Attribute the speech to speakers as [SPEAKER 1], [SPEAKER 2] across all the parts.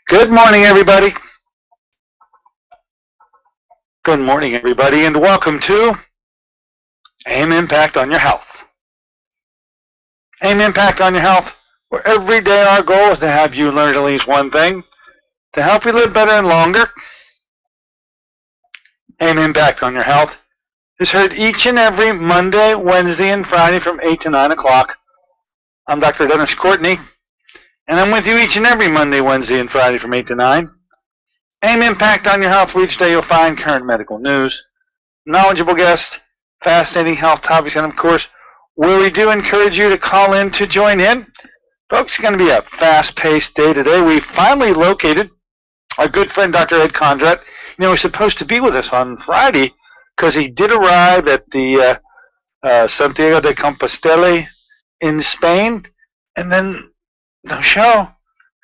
[SPEAKER 1] Good morning, everybody. Good morning, everybody, and welcome to AIM Impact on Your Health. AIM Impact on Your Health, where every day our goal is to have you learn at least one thing to help you live better and longer. AIM Impact on Your Health is heard each and every Monday, Wednesday, and Friday from 8 to 9 o'clock. I'm Dr. Dennis Courtney, and I'm with you each and every Monday, Wednesday, and Friday from 8 to 9. AIM Impact on Your Health, where each day you'll find current medical news, knowledgeable guests, fascinating health topics, and of course, where we do encourage you to call in to join in. Folks, it's going to be a fast-paced day today. We finally located our good friend Dr. Ed Condrat. You know, he's supposed to be with us on Friday because he did arrive at the Santiago de Compostela in Spain, and then no show.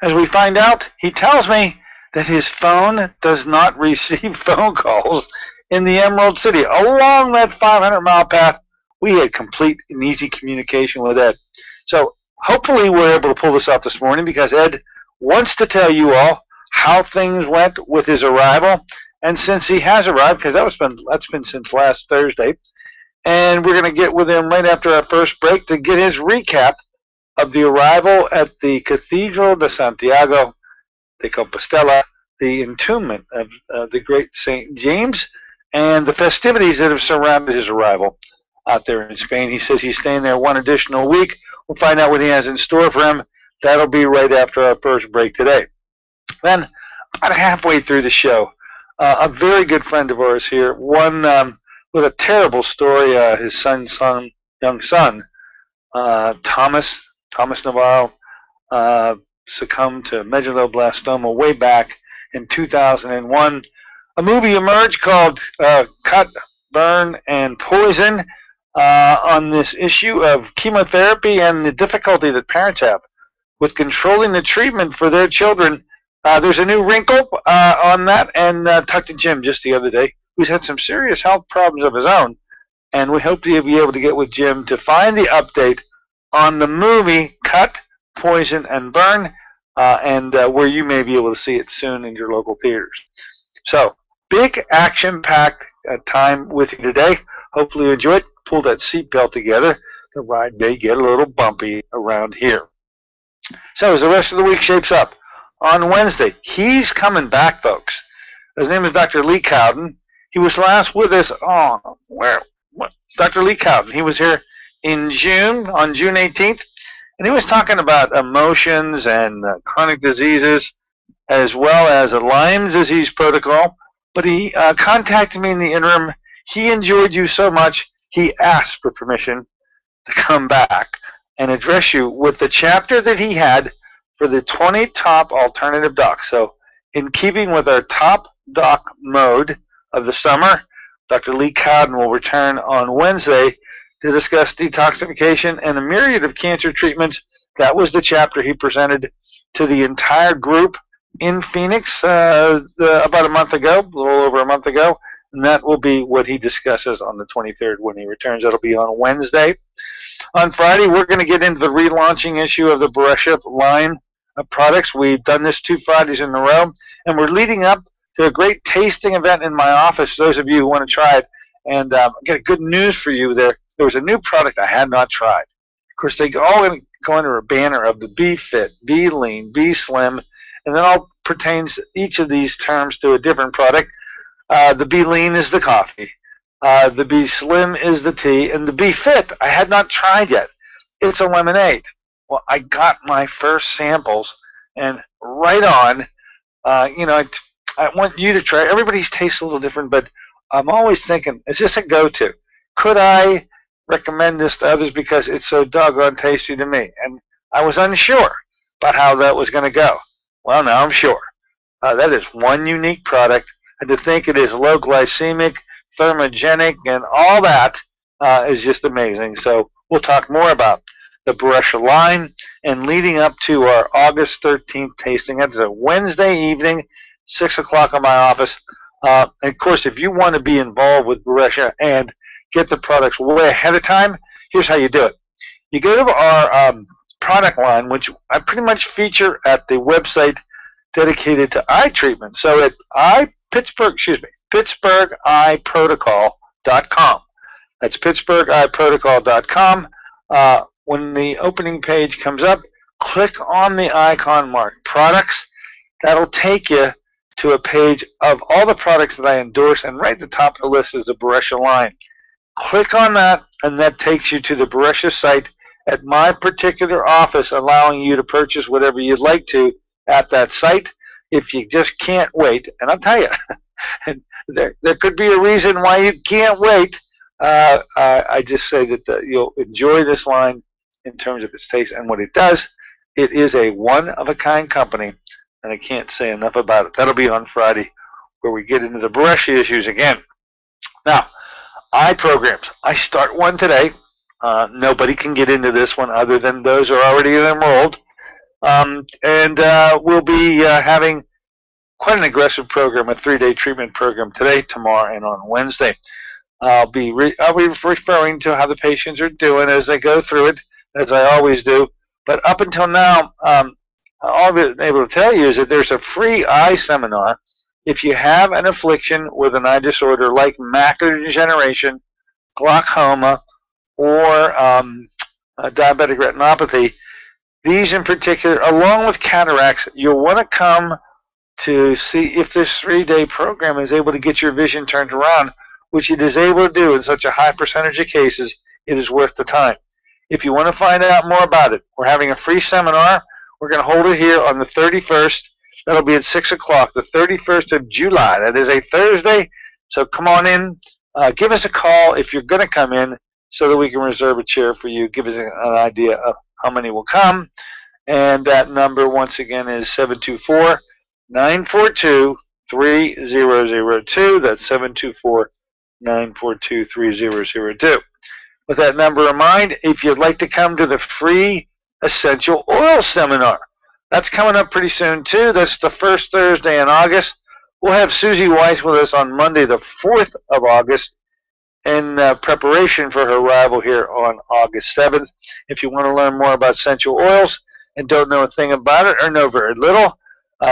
[SPEAKER 1] As we find out, he tells me that his phone does not receive phone calls in the Emerald City. Along that 500-mile path, we had complete and easy communication with Ed. So hopefully we're able to pull this off this morning because Ed wants to tell you all how things went with his arrival. And since he has arrived, because that's been since last Thursday, and we're going to get with him right after our first break to get his recap of the arrival at the Cathedral de Santiago de Compostela, the entombment of the great St. James, and the festivities that have surrounded his arrival out there in Spain. He says he's staying there one additional week. We'll find out what he has in store for him. That'll be right after our first break today. Then, about halfway through the show, a very good friend of ours here, one with a terrible story. His young son, Thomas Navarro, succumbed to medulloblastoma way back in 2001. A movie emerged called Cut, Burn, and Poison on this issue of chemotherapy and the difficulty that parents have with controlling the treatment for their children. There's a new wrinkle on that, and talked to Jim just the other day, who's had some serious health problems of his own, and we hope to be able to get with Jim to find the update on the movie Cut, Poison, and Burn, and where you may be able to see it soon in your local theaters. So, big action-packed time with you today. Hopefully you enjoy it. Pull that seatbelt together. The ride may get a little bumpy around here. So, as the rest of the week shapes up, on Wednesday, he's coming back, folks. His name is Dr. Lee Cowden. He was last with us Dr. Lee Cowden. He was here in June, on June 18th, and he was talking about emotions and chronic diseases, as well as a Lyme disease protocol. But he contacted me in the interim. He enjoyed you so much, he asked for permission to come back and address you with the chapter that he had for the 20 top alternative docs. So, in keeping with our top doc mode of the summer, Dr. Lee Cowden will return on Wednesday to discuss detoxification and a myriad of cancer treatments. That was the chapter he presented to the entire group in Phoenix about a month ago, a little over a month ago, and that will be what he discusses on the 23rd when he returns. That'll be on Wednesday. On Friday, we're going to get into the relaunching issue of the Brescia line of products. We've done this 2 Fridays in a row, and we're leading up to a great tasting event in my office, those of you who want to try it. And I've got good news for you there. There was a new product I had not tried. Of course, they all go under a banner of the Be Fit, Be Lean, Be Slim, and that all pertains, each of these terms, to a different product. The Be Lean is the coffee. The Be Slim is the tea. And the Be Fit, I had not tried yet. It's a lemonade. Well, I got my first samples, and right on, I want you to try. Everybody's tastes a little different, but I'm always thinking, is this a go-to? Could I recommend this to others because it's so doggone tasty to me? And I was unsure about how that was going to go. Well, now I'm sure. That is one unique product, and to think it is low glycemic, thermogenic, and all that is just amazing. So we'll talk more about the Brescia line and leading up to our August 13th tasting. That's a Wednesday evening, 6 o'clock in my office. And of course, if you want to be involved with Brescia and get the products way ahead of time, here's how you do it. You go to our product line, which I pretty much feature at the website dedicated to eye treatment. So at PittsburghEyeProtocol.com. That's PittsburghEyeProtocol.com. When the opening page comes up, click on the icon marked products. That'll take you to a page of all the products that I endorse, and right at the top of the list is the Brescia line. Click on that, and that takes you to the Brescia site at my particular office, allowing you to purchase whatever you'd like to at that site. If you just can't wait, and I'll tell you, there could be a reason why you can't wait. I just say that you'll enjoy this line in terms of its taste and what it does. It is a one-of-a-kind company, and I can't say enough about it. That'll be on Friday, where we get into the Brescia issues again. Now, eye programs. I start one today. Nobody can get into this one other than those who are already enrolled. We'll be having quite an aggressive program, a 3-day treatment program today, tomorrow, and on Wednesday. I'll be referring to how the patients are doing as they go through it, as I always do. But up until now, all I've been able to tell you is that there's a free eye seminar. If you have an affliction with an eye disorder like macular degeneration, glaucoma, or diabetic retinopathy, these in particular, along with cataracts, you'll want to come to see if this 3-day program is able to get your vision turned around, which it is able to do in such a high percentage of cases. It is worth the time. If you want to find out more about it, we're having a free seminar. We're going to hold it here on the 31st. That'll be at 6 o'clock, the 31st of July. That is a Thursday, so come on in. Give us a call if you're going to come in so that we can reserve a chair for you. Give us an idea of how many will come. And that number, once again, is 724-942-3002. That's 724-942-3002. With that number in mind, if you'd like to come to the free essential oil seminar, that's coming up pretty soon too. That's the first Thursday in August. We'll have Susie Weiss with us on Monday, the 4th of August, in preparation for her arrival here on August 7th. If you want to learn more about essential oils and don't know a thing about it or know very little,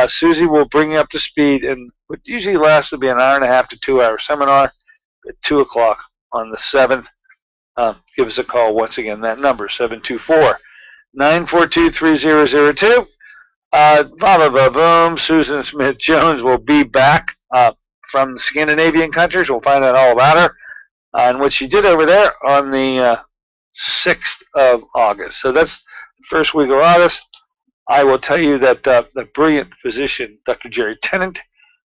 [SPEAKER 1] Susie will bring you up to speed in what usually lasts to be an hour and a half to 2-hour seminar at 2 o'clock on the 7th. Give us a call once again. That number, 724-942-3002. Boom. Susan Smith-Jones will be back from the Scandinavian countries. We'll find out all about her and what she did over there on the 6th of August. So that's the first week of August. I will tell you that the brilliant physician, Dr. Jerry Tennant,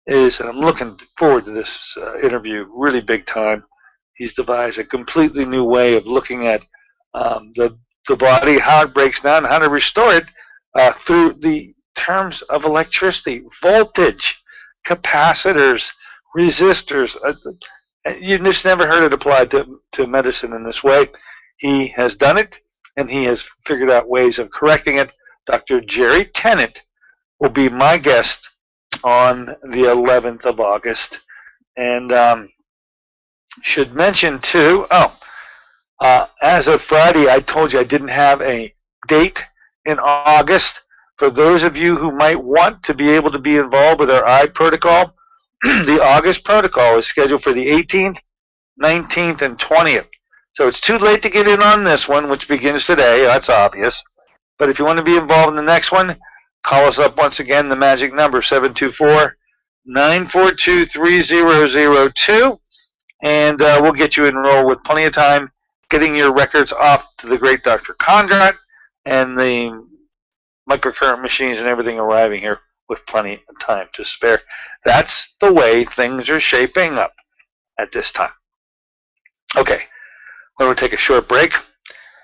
[SPEAKER 1] is, and I'm looking forward to this interview really big time. He's devised a completely new way of looking at the body, how it breaks down, how to restore it through the terms of electricity, voltage, capacitors, resistors. You've just never heard it applied to medicine in this way. He has done it, and he has figured out ways of correcting it. Dr. Jerry Tennant will be my guest on the 11th of August. And should mention, too, as of Friday, I told you I didn't have a date in August. For those of you who might want to be able to be involved with our eye protocol, the August protocol is scheduled for the 18th, 19th, and 20th. So it's too late to get in on this one, which begins today. That's obvious. But if you want to be involved in the next one, call us up once again, the magic number, 724-942-3002. And we'll get you enrolled with plenty of time, getting your records off to the great Dr. Conrad, and the microcurrent machines and everything arriving here with plenty of time to spare. That's the way things are shaping up at this time. Okay, we're going to take a short break.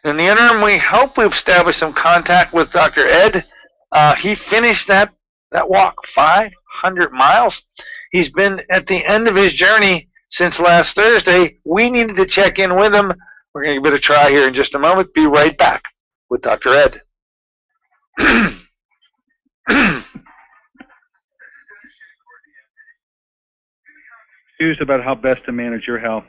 [SPEAKER 1] In the interim, we hope we've established some contact with Dr. Ed. He finished that walk, 500 miles. He's been at the end of his journey since last Thursday. We needed to check in with him We're going to give it a try here in just a moment. Be right back with Dr. Ed.
[SPEAKER 2] Confused about how best to manage your health.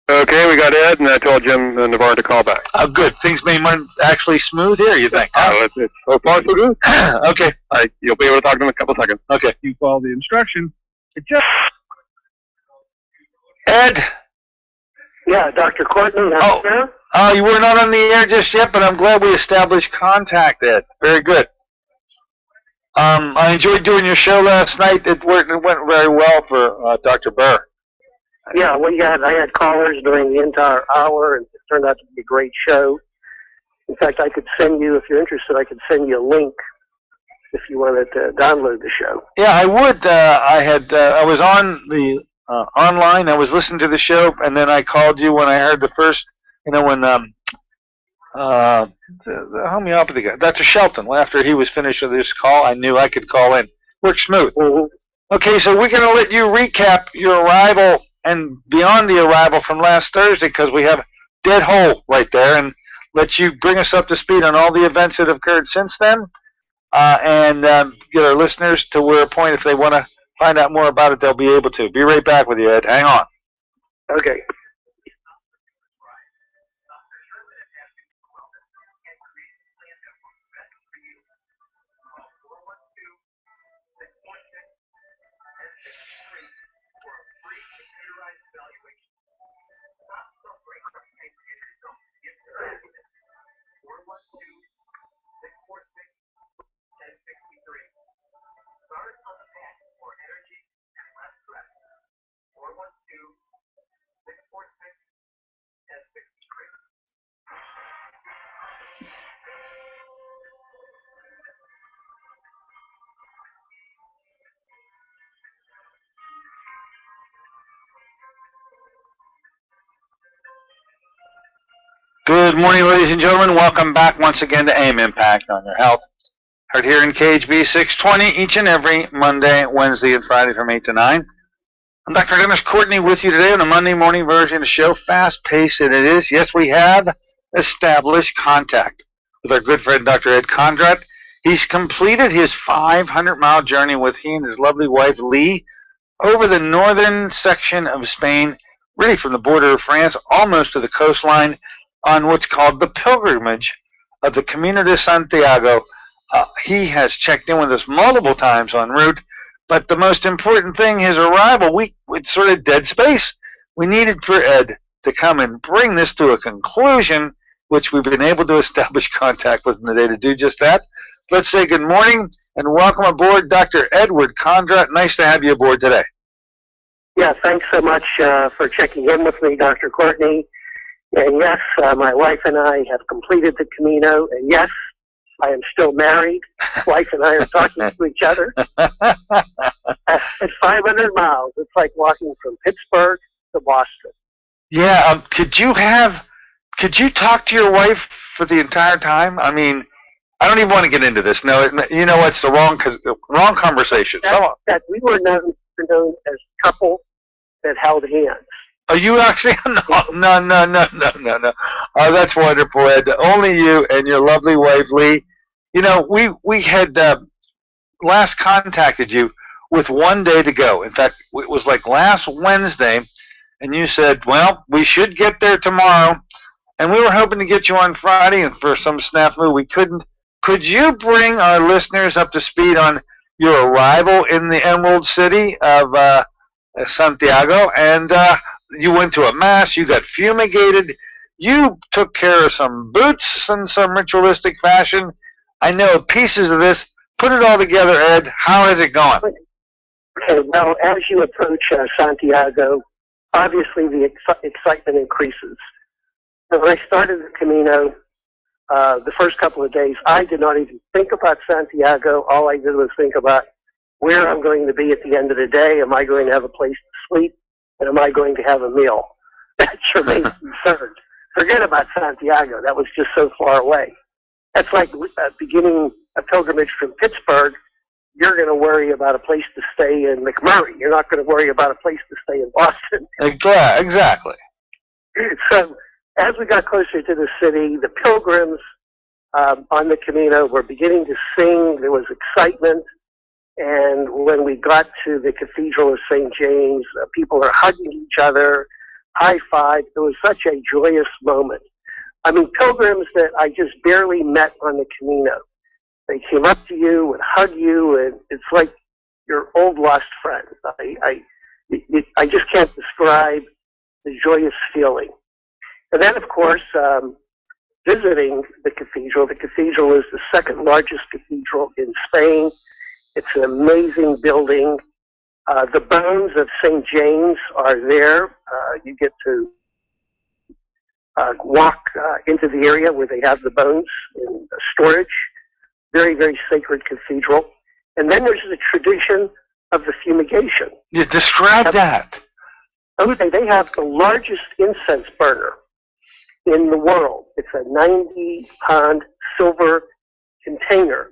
[SPEAKER 3] Okay, we got Ed, and I told Jim Navarro to call back.
[SPEAKER 1] Oh, good. Things may run actually smooth here, you think?
[SPEAKER 3] It's so far so good.
[SPEAKER 1] Okay.
[SPEAKER 3] You'll be able to talk to him in a couple seconds.
[SPEAKER 1] Okay.
[SPEAKER 2] You follow the instruction. It just...
[SPEAKER 1] Ed.
[SPEAKER 4] Yeah, Dr. Courtney.
[SPEAKER 1] You were not on the air just yet, but I'm glad we established contact, Ed. Very good. I enjoyed doing your show last night. It went very well for Dr. Burr.
[SPEAKER 4] Yeah, I had callers during the entire hour, and it turned out to be a great show. In fact, I could send you, if you're interested, I could send you a link if you wanted to download the show.
[SPEAKER 1] Yeah, I would. I was on the online. I was listening to the show, and then I called you when I heard the first. When the homeopathy guy, Dr. Shelton, after he was finished with this call, I knew I could call in. Worked smooth.
[SPEAKER 4] Mm-hmm.
[SPEAKER 1] Okay, so we're going to let you recap your arrival and beyond the arrival from last Thursday, because we have dead hole right there, and let you bring us up to speed on all the events that have occurred since then, and get our listeners to where a point if they want to find out more about it, they'll be able to. Be right back with you, Ed. Hang on.
[SPEAKER 4] Okay.
[SPEAKER 1] Good morning, ladies and gentlemen. Welcome back once again to AIM Impact on Your Health. Heard here in KHB 620 each and every Monday, Wednesday, and Friday from 8 to 9. I'm Dr. Dennis Courtney with you today on a Monday morning version of the show. Fast-paced it is. Yes, we have established contact with our good friend Dr. Ed Condrat. He's completed his 500-mile journey with he and his lovely wife, Lee, over the northern section of Spain, really from the border of France, almost to the coastline, on what's called the pilgrimage of the Camino de Santiago. He has checked in with us multiple times en route, but the most important thing, his arrival, it's sort of dead space. We needed for Ed to come and bring this to a conclusion, which we've been able to establish contact with him today to do just that. Let's say good morning and welcome aboard Dr. Edward Condrat. Nice to have you aboard today.
[SPEAKER 4] Yeah, thanks so much for checking in with me, Dr. Courtney. And yes, my wife and I have completed the Camino. And yes, I am still married. Wife and I are talking to each other. It's 500 miles. It's like walking from Pittsburgh to Boston.
[SPEAKER 1] Yeah. Could you talk to your wife for the entire time? I mean, I don't even want to get into this. No, you know what's the wrong conversation.
[SPEAKER 4] That we were known as a couple that held hands.
[SPEAKER 1] Are you actually? No. Oh, that's wonderful, Ed. Only you and your lovely wife, Lee. You know, we had last contacted you with 1 day to go. In fact, it was like last Wednesday, and you said, well, we should get there tomorrow. And we were hoping to get you on Friday, and for some snafu, we couldn't. Could you bring our listeners up to speed on your arrival in the Emerald City of Santiago? And you went to a mass, you got fumigated, you took care of some boots in some ritualistic fashion. I know pieces of this. Put it all together, Ed. How is it going?
[SPEAKER 4] Okay, well, as you approach Santiago, obviously the excitement increases. And when I started the Camino, the first couple of days, I did not even think about Santiago. All I did was think about where I'm going to be at the end of the day. Am I going to have a place to sleep? And am I going to have a meal? That's your main concern. Forget about Santiago. That was just so far away. That's like beginning a pilgrimage from Pittsburgh. You're going to worry about a place to stay in McMurray. You're not going to worry about a place to stay in Boston.
[SPEAKER 1] Exactly.
[SPEAKER 4] So as we got closer to the city, the pilgrims on the Camino were beginning to sing. There was excitement. And when we got to the Cathedral of St. James, people are hugging each other, high-five. It was such a joyous moment. I mean, pilgrims that I just barely met on the Camino. They came up to you and hug you, and it's like your old lost friend. I just can't describe the joyous feeling. And then, of course, visiting the cathedral. The cathedral is the second largest cathedral in Spain. It's an amazing building. The bones of St. James are there. You get to walk into the area where they have the bones in storage. Very, very sacred cathedral. And then there's the tradition of the fumigation.
[SPEAKER 1] You describe that.
[SPEAKER 4] Okay, they have the largest incense burner in the world. It's a 90-pound silver container,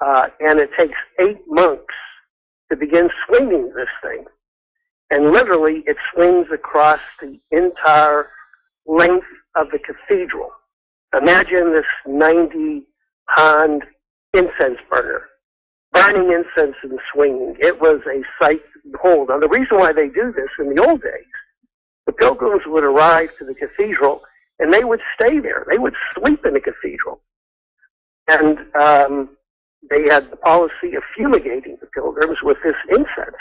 [SPEAKER 4] and it takes 8 monks to begin swinging this thing. And literally, it swings across the entire length of the cathedral. Imagine this 90-pound incense burner, burning incense and swinging. It was a sight to behold. Now, the reason why they do this in the old days, the pilgrims would arrive to the cathedral and they would stay there. They would sleep in the cathedral. And they had the policy of fumigating the pilgrims with this incense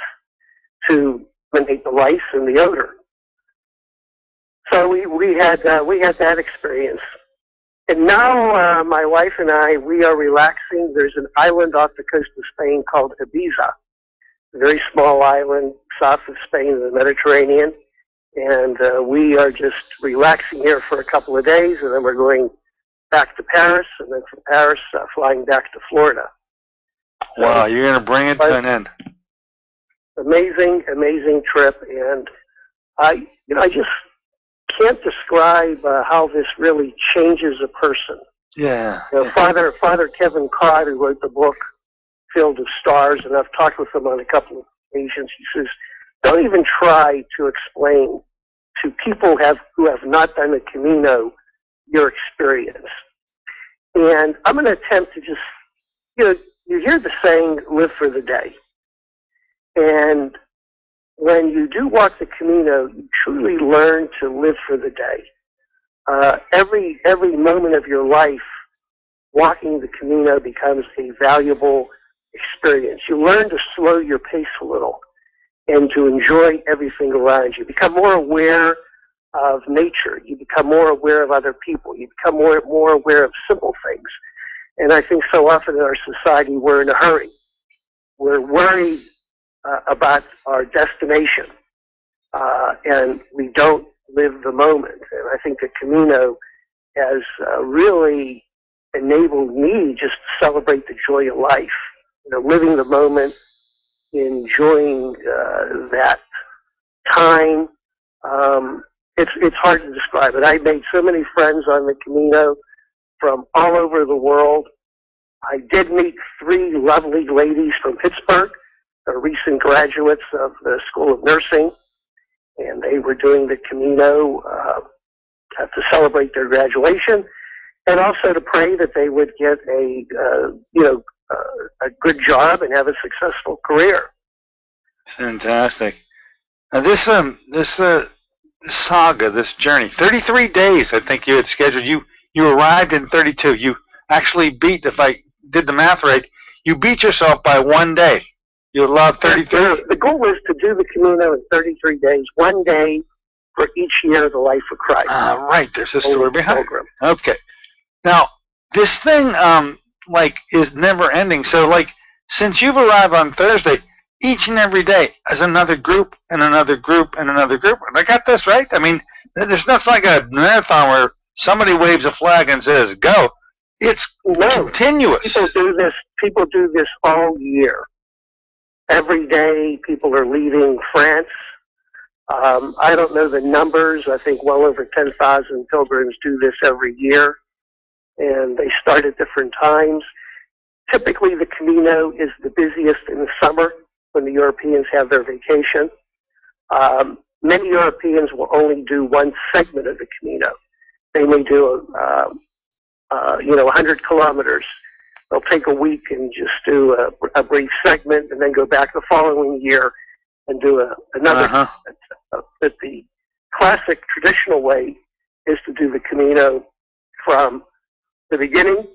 [SPEAKER 4] to eliminate the lice and the odor. So we had that experience. And now my wife and I, we are relaxing. There's an island off the coast of Spain called Ibiza, a very small island south of Spain in the Mediterranean. And we are just relaxing here for a couple of days, and then we're going back to Paris, and then from Paris flying back to Florida.
[SPEAKER 1] Wow, you're going to bring it to an end.
[SPEAKER 4] Amazing, amazing trip. And I just can't describe how this really changes a person.
[SPEAKER 1] Yeah.
[SPEAKER 4] Father Kevin Codd, who wrote the book Field of Stars, and I've talked with him on a couple of occasions, he says, don't even try to explain to people who have not done the Camino your experience. And I'm going to attempt to just, you hear the saying, live for the day. And when you do walk the Camino, you truly learn to live for the day. Every moment of your life, walking the Camino becomes a valuable experience. You learn to slow your pace a little and to enjoy everything around you. You become more aware of nature. You become more aware of other people. You become more aware of simple things. And I think so often in our society we're in a hurry. We're worried about our destination, and we don't live the moment. And I think the Camino has really enabled me just to celebrate the joy of life, living the moment, enjoying that time. It's hard to describe it. I made so many friends on the Camino from all over the world. I did meet 3 lovely ladies from Pittsburgh, recent graduates of the School of Nursing, and they were doing the Camino to celebrate their graduation, and also to pray that they would get a good job and have a successful career.
[SPEAKER 1] Fantastic. Now this saga, this journey, 33 days I think you had scheduled. You arrived in 32. You actually beat, if I did the math right, you beat yourself by 1 day. You allowed 33.
[SPEAKER 4] The goal was to do the Camino in 33 days, 1 day for each year of the life of Christ.
[SPEAKER 1] Right, there's a story behind it. Okay. Now, this thing, is never ending. So, since you've arrived on Thursday, each and every day is another group and another group and another group. I got this right? I mean, there's nothing like a marathon where somebody waves a flag and says, go. It's continuous. People do this all year. Every day, people are leaving France. I don't know the numbers. I think well over 10,000 pilgrims do this every year, and they start at different times. Typically, the Camino is the busiest in the summer when the Europeans have their vacation.
[SPEAKER 4] Many Europeans will only do one segment of the Camino. They may do, 100 kilometers. They'll take a week and just do a brief segment and then go back the following year and do another. But the classic traditional way is to do the Camino from the beginning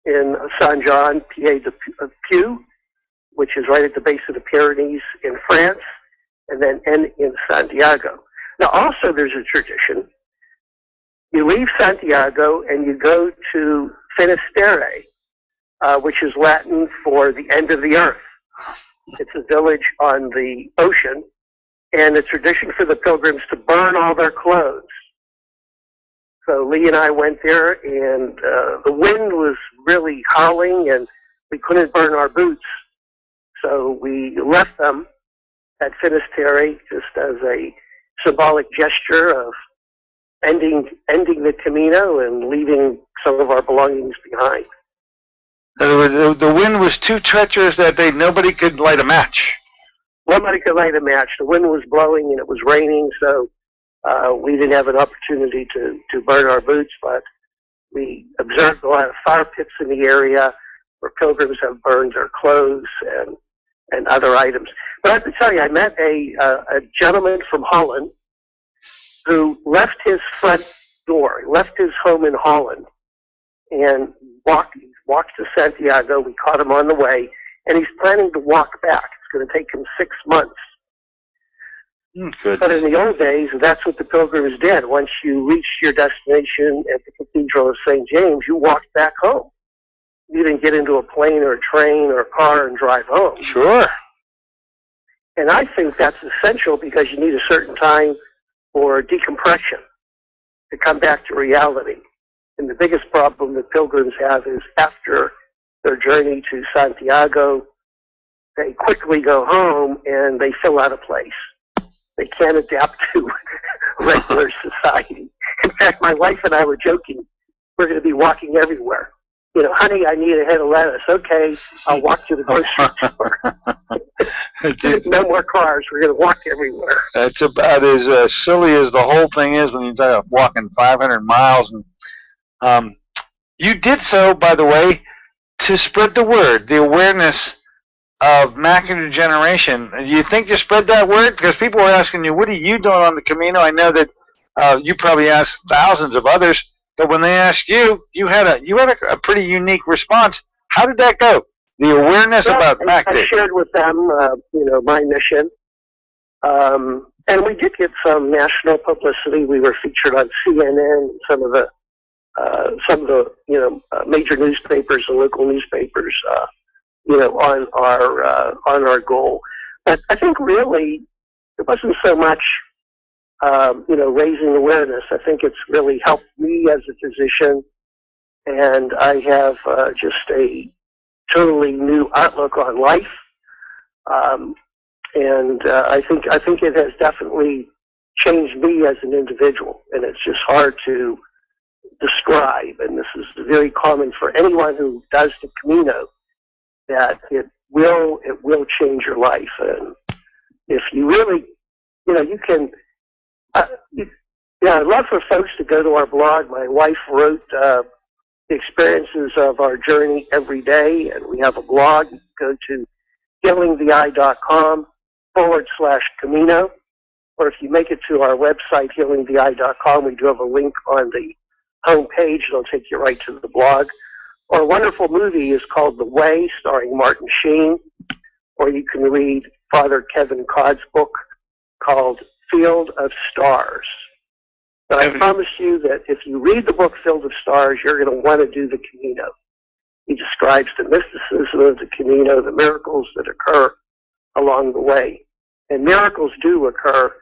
[SPEAKER 4] in Saint Jean, Pied-de-Pieus, which is right at the base of the Pyrenees in France, and then end in Santiago. Now, also there's a tradition. You leave Santiago and you go to Finisterre, which is Latin for the end of the earth. It's a village on the ocean, and a tradition for the pilgrims to burn all their clothes. So Lee and I went there, and the wind was really howling, and we couldn't burn our boots. So we left them at Finisterre just as a symbolic gesture of ending the Camino and leaving some of our belongings behind.
[SPEAKER 1] In other words, the wind was too treacherous that nobody could light a match.
[SPEAKER 4] Nobody could light a match. The wind was blowing and it was raining, so we didn't have an opportunity to burn our boots, but we observed a lot of fire pits in the area where pilgrims have burned their clothes and other items. But I have to tell you, I met a gentleman from Holland who left his front door, left his home in Holland, and walked to Santiago. We caught him on the way, and he's planning to walk back. It's going to take him 6 months. But in the old days, that's what the pilgrims did. Once you reached your destination at the Cathedral of St. James, you walked back home. You didn't get into a plane or a train or a car and drive home.
[SPEAKER 1] Sure.
[SPEAKER 4] And I think that's essential because you need a certain time for decompression to come back to reality. And the biggest problem that pilgrims have is after their journey to Santiago, they quickly go home and they fill out a place. They can't adapt to regular society. In fact, my wife and I were joking, we're going to be walking everywhere. You know, honey, I need a head of lettuce. Okay, I'll walk to the grocery store. No more cars. We're going to walk everywhere.
[SPEAKER 1] It's about as silly as the whole thing is when you talk about walking 500 miles. And you did so, by the way, to spread the word, the awareness of macular degeneration. Do you think you spread that word? Because people were asking you, what are you doing on the Camino? I know that you probably asked thousands of others, but when they asked you, you had a pretty unique response. How did that go? The awareness about MAC Day.
[SPEAKER 4] I shared with them, my mission, and we did get some national publicity. We were featured on CNN, some of the major newspapers and local newspapers, on our goal. But I think really it wasn't so much, raising awareness. I think it's really helped me as a physician, and I have just a totally new outlook on life. I think it has definitely changed me as an individual, and it's just hard to describe. And this is very common for anyone who does the Camino, that it will change your life. And if you really, you can. I'd love for folks to go to our blog. My wife wrote the experiences of our journey every day, and we have a blog. You can go to healingtheye.com/Camino, or if you make it to our website, healingtheye.com, we do have a link on the home page. It'll take you right to the blog. Or a wonderful movie is called The Way, starring Martin Sheen, or you can read Father Kevin Codd's book called Field of Stars. But I promise you that if you read the book Field of Stars, you're going to want to do the Camino. He describes the mysticism of the Camino, the miracles that occur along the way. And miracles do occur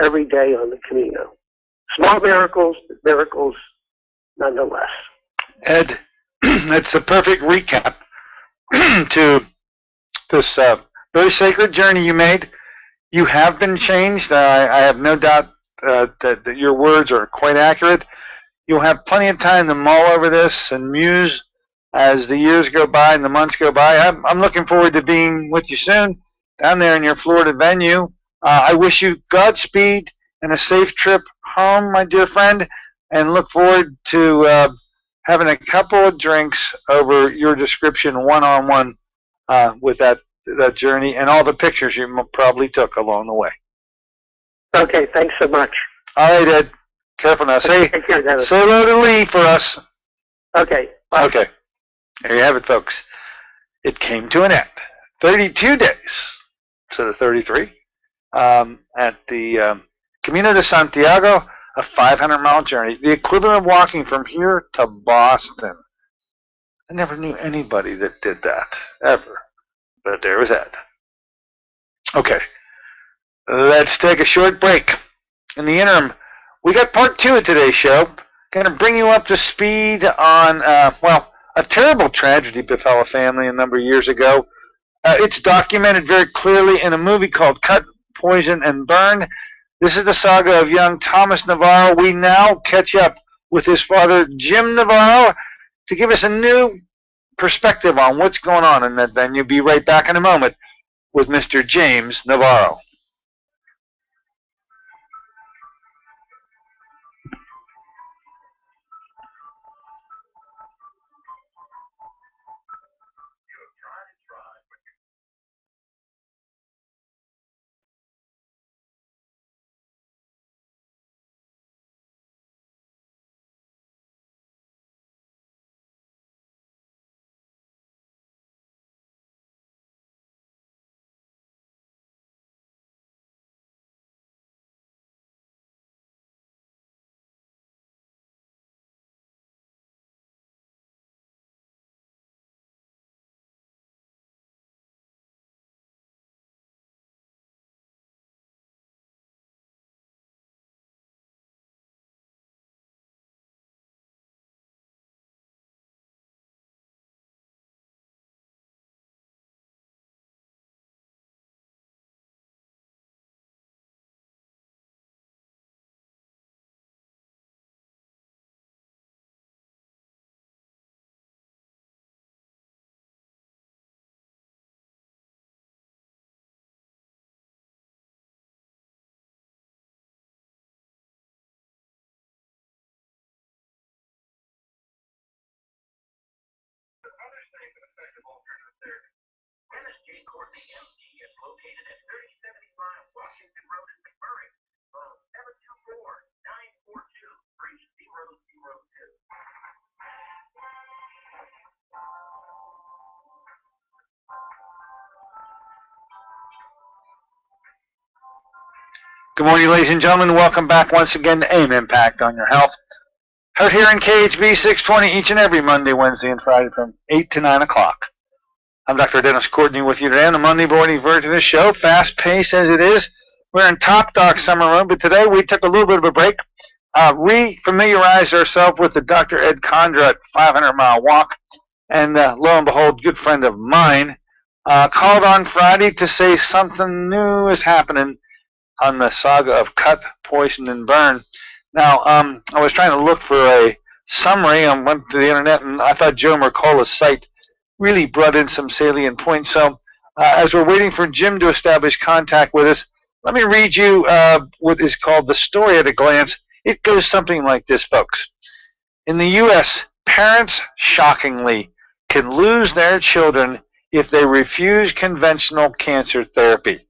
[SPEAKER 4] every day on the Camino. Small miracles, but miracles nonetheless.
[SPEAKER 1] Ed, that's the perfect recap to this very sacred journey you made. You have been changed. I have no doubt that your words are quite accurate. You'll have plenty of time to mull over this and muse as the years go by and the months go by. I'm looking forward to being with you soon down there in your Florida venue I wish you Godspeed and a safe trip home, my dear friend, and look forward to having a couple of drinks over your description one-on-one with that journey and all the pictures you probably took along the way.
[SPEAKER 4] Okay, thanks so much.
[SPEAKER 1] All right, Ed. Careful now. Say hello to Lee for us.
[SPEAKER 4] Okay. Bye.
[SPEAKER 1] Okay. There you have it, folks. It came to an end. 32 days instead of 33 at the Camino de Santiago, a 500-mile journey, the equivalent of walking from here to Boston. I never knew anybody that did that, ever. But there was Ed. Okay. Let's take a short break. In the interim, we got part 2 of today's show. Going to bring you up to speed on, a terrible tragedy befell a family a number of years ago. It's documented very clearly in a movie called Cut, Poison, and Burn. This is the saga of young Thomas Navarro. We now catch up with his father, Jim Navarro, to give us a new perspective on what's going on in that venue. Be right back in a moment with Mr. James Navarro. Good morning, ladies and gentlemen. Welcome back once again to AIM Impact on Your Health. Heard here in KHB 620 each and every Monday, Wednesday, and Friday from 8 to 9 o'clock. I'm Dr. Dennis Courtney with you today on the Monday morning version of the show. Fast-paced as it is. We're in Top Doc Summer Room, but today we took a little bit of a break. Re-familiarized ourselves with the Dr. Ed Condra 500-mile walk. And lo and behold, good friend of mine called on Friday to say something new is happening on the saga of Cut, Poison, and Burn. Now, I was trying to look for a summary. I went to the internet, and I thought Joe Mercola's site really brought in some salient points. So, as we're waiting for Jim to establish contact with us, let me read you what is called the story at a glance. It goes something like this, folks. In the U.S., parents, shockingly, can lose their children if they refuse conventional cancer therapy.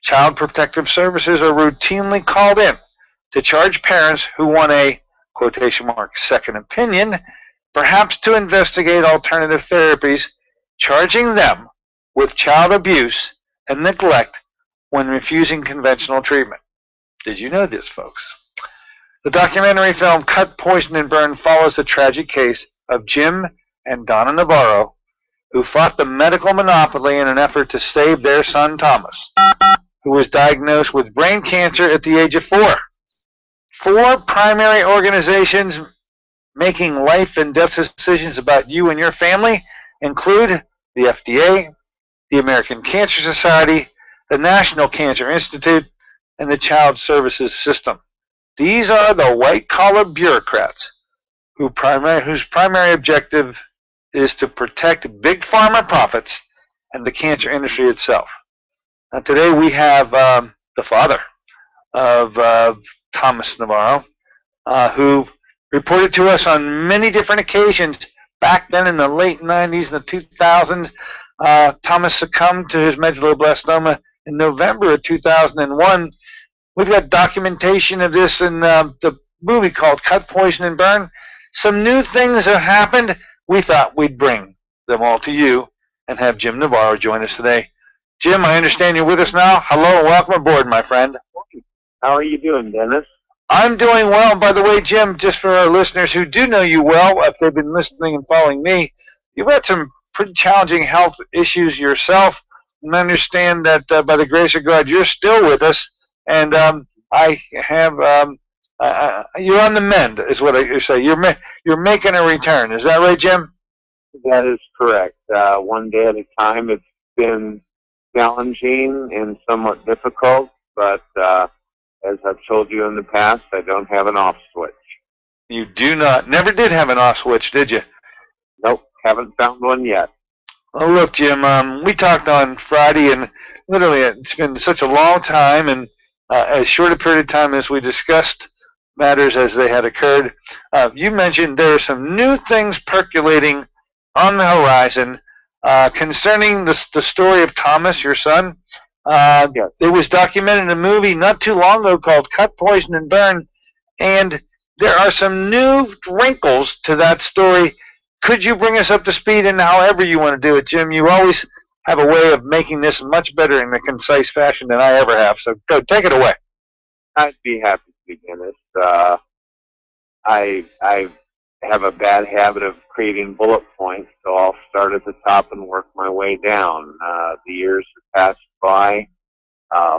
[SPEAKER 1] Child Protective Services are routinely called in to charge parents who want a, quotation mark, second opinion, perhaps to investigate alternative therapies, charging them with child abuse and neglect when refusing conventional treatment. Did you know this, folks? The documentary film Cut, Poison, and Burn follows the tragic case of Jim and Donna Navarro, who fought the medical monopoly in an effort to save their son Thomas, who was diagnosed with brain cancer at the age of 4. 4 primary organizations making life and death decisions about you and your family include the FDA, the American Cancer Society, the National Cancer Institute, and the Child Services System. These are the white-collar bureaucrats whose primary objective is to protect big pharma profits and the cancer industry itself. Now, today we have the father of Thomas Navarro, who reported to us on many different occasions back then in the late 90s and the 2000s. Thomas succumbed to his medulloblastoma in November of 2001. We've got documentation of this in the movie called Cut, Poison, and Burn. Some new things have happened. We thought we'd bring them all to you and have Jim Navarro join us today. Jim, I understand you're with us now. Hello and welcome aboard, my friend.
[SPEAKER 5] How are you doing, Dennis?
[SPEAKER 1] I'm doing well. By the way, Jim, just for our listeners who do know you well, if they've been listening and following me, you've had some pretty challenging health issues yourself. And I understand that by the grace of God, you're still with us. And I have you're on the mend, is what I say. You're making a return. Is that right, Jim?
[SPEAKER 5] That is correct. One day at a time. It's been challenging and somewhat difficult, but as I've told you in the past, I don't have an off switch.
[SPEAKER 1] You do not. Never did have an off switch, did you?
[SPEAKER 5] Nope, haven't found one yet.
[SPEAKER 1] Well, look, Jim, we talked on Friday, and literally it's been such a long time, and as short a period of time as we discussed matters as they had occurred. You mentioned there are some new things percolating on the horizon concerning the story of Thomas, your son.
[SPEAKER 5] Yes.
[SPEAKER 1] It was documented in a movie not too long ago called Cut, Poison, and Burn, and there are some new wrinkles to that story. Could you bring us up to speed in however you want to do it, Jim? You always have a way of making this much better in a concise fashion than I ever have, so go, take it away.
[SPEAKER 5] I'd be happy to, Dennis. I have a bad habit of creating bullet points, so I'll start at the top and work my way down. The years have passed by.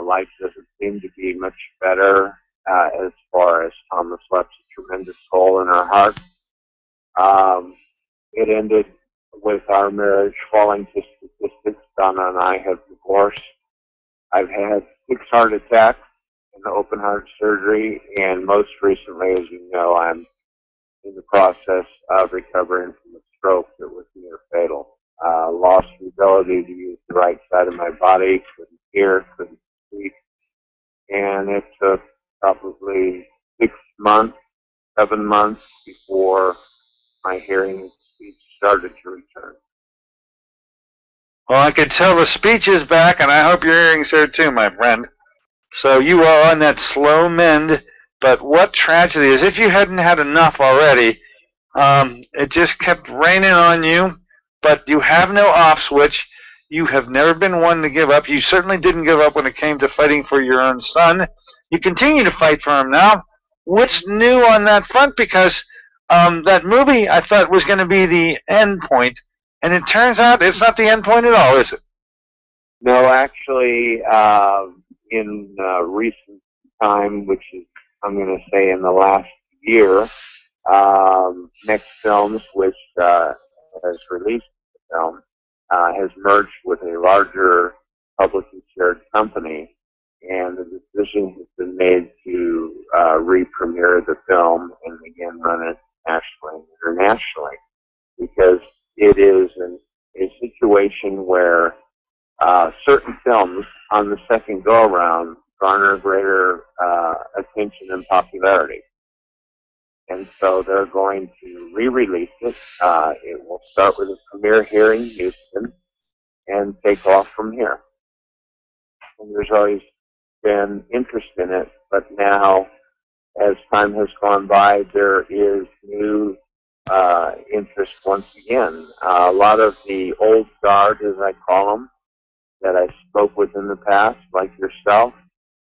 [SPEAKER 5] Life doesn't seem to be much better as far as Thomas left a tremendous hole in our hearts. It ended with our marriage falling to statistics. Donna and I have divorced. I've had 6 heart attacks and open heart surgery, and most recently, as you know, I'm in the process of recovering from a stroke that was near fatal. Lost the ability to use the right side of my body, couldn't hear, couldn't speak, and it took probably 6 months, 7 months before my hearing and speech started to return.
[SPEAKER 1] Well, I could tell the speech is back, and I hope your hearing's there too, my friend. So you are on that slow mend, but what tragedy, as if you hadn't had enough already. It just kept raining on you, but you have no off switch. You have never been one to give up. You certainly didn't give up when it came to fighting for your own son. You continue to fight for him now. What's new on that front? Because that movie I thought was going to be the end point, and it turns out it's not the end point at all, is it?
[SPEAKER 5] No, actually, in recent time, which is, I'm going to say, in the last year, Next Films, which has released the film, has merged with a larger publicly shared company, and the decision has been made to re-premiere the film and again run it nationally and internationally, because it is a situation where certain films on the second go-around garner greater attention and popularity. And so they're going to re-release it. It will start with a premiere here in Houston and take off from here. And there's always been interest in it, but now, as time has gone by, there is new interest once again. A lot of the old guard, as I call them, that I spoke with in the past, like yourself,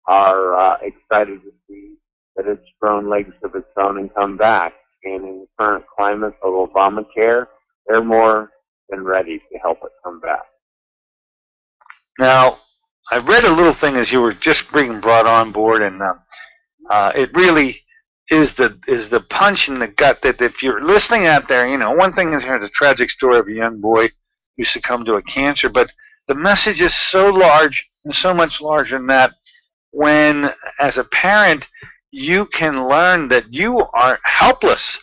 [SPEAKER 5] are excited to see that it's grown legs of its own and come back. And in the current climate of Obamacare, they're more than ready to help it come back.
[SPEAKER 1] Now, I read a little thing as you were just being brought on board, and it really is the punch in the gut that if you're listening out there, you know, one thing is hearing the tragic story of a young boy who succumbed to a cancer, but the message is so large and so much larger than that. When, as a parent, you can learn that you are helpless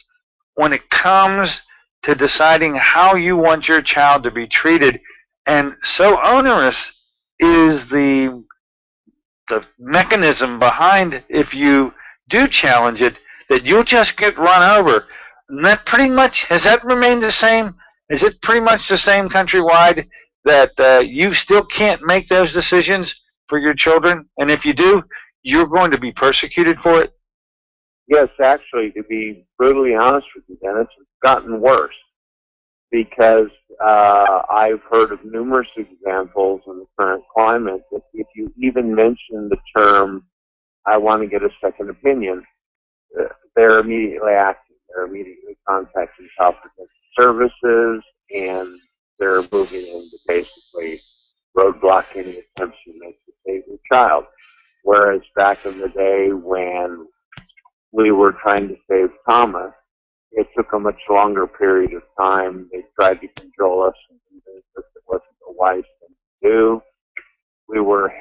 [SPEAKER 1] when it comes to deciding how you want your child to be treated, and so onerous is the mechanism behind, if you do challenge it, that you'll just get run over. And that pretty much, has that remained the same? Is it pretty much the same countrywide, that you still can't make those decisions for your children? And if you do, you're going to be persecuted for it?
[SPEAKER 5] Yes, actually, to be brutally honest with you, Dennis, it's gotten worse, because I've heard of numerous examples in the current climate that if you even mention the term, I want to get a second opinion, they're immediately acting. They're immediately contacting Child Protective Services, and they're moving into basically roadblock any attempts you make to save your child. Whereas back in the day when we were trying to save Thomas, it took a much longer period of time. They tried to control us and convince us it wasn't a wise thing to do. We were